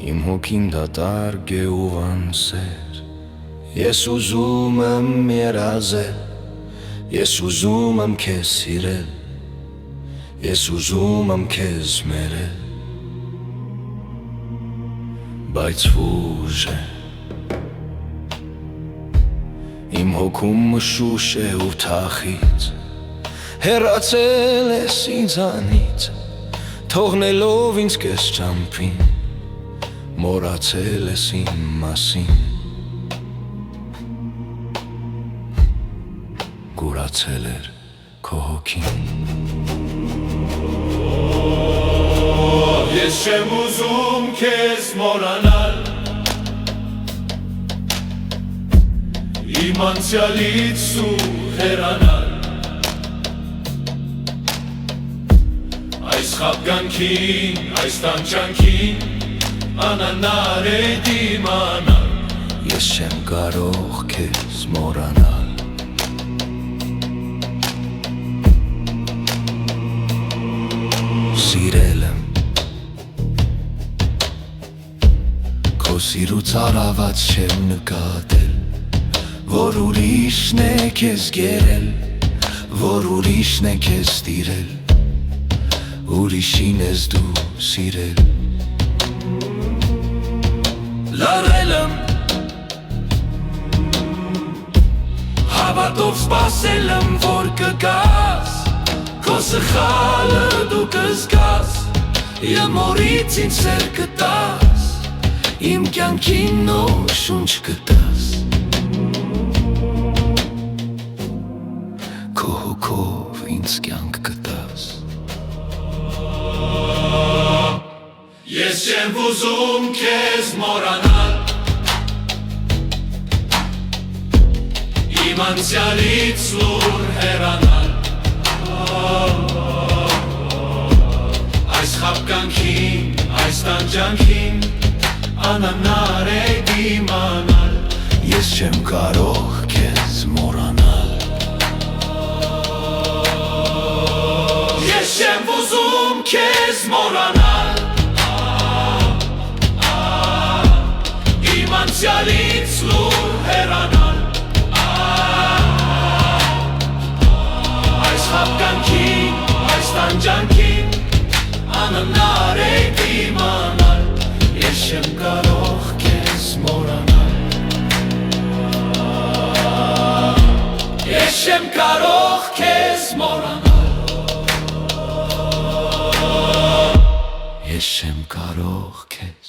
Իմ հոգին դատարկ է ու անսեր, ես ուզում եմ երազել, ես ուզում եմ քեզ սիրել, ես ուզում եմ քեզ մերել, բայց ուժ է, իմ հոգում մշուշ է ու թախից, հեռացել ես ինձանից, թողնելով ինձ կես ճամփին, մոռացել ես իմ մասին, կուրացել էր քո հոգին։ Ես չեմ ուզում քեզ մոռանալ, իմ անցյալից ու հեռանալ, այս խաբկանքին, այս տանջանքին անանար է դիմանալ, ես չեմ կարող քեզ մոռանալ, սիրել եմ քո սիրուց արաված չեմ նկատել, որ ուրիշն է քեզ գերել, որ ուրիշն է քեզ տիրել, ուրիշին ես դու սիրել, լռել եմ, հավատով սպասել եմ, որ կգաս, քո սխալը դու կզգաս, և մորից ինձ սեր կտաս, իմ կյանքին նոր շունչ կտաս, քո հոգով ինձ կյանք կտաս։ Ես չեմ ուզում քեզ մոռանալ, իմ անցյալից լուր հեռանալ, այս խաբկանքին, այս տանջանքին անանար է դիմանալ, ես չեմ կարող քեզ մոռանալ, ես չեմ ուզում քեզ մոռանալ, իմ անցյալից լուր հեռանալ, այս խաբկանքին, այս տանջանքին անանար է դիմանալ, ես չեմ կարող քեզ մոռանալ, ես չեմ կարող քեզ մոռանալ, ես չեմ կարող քեզ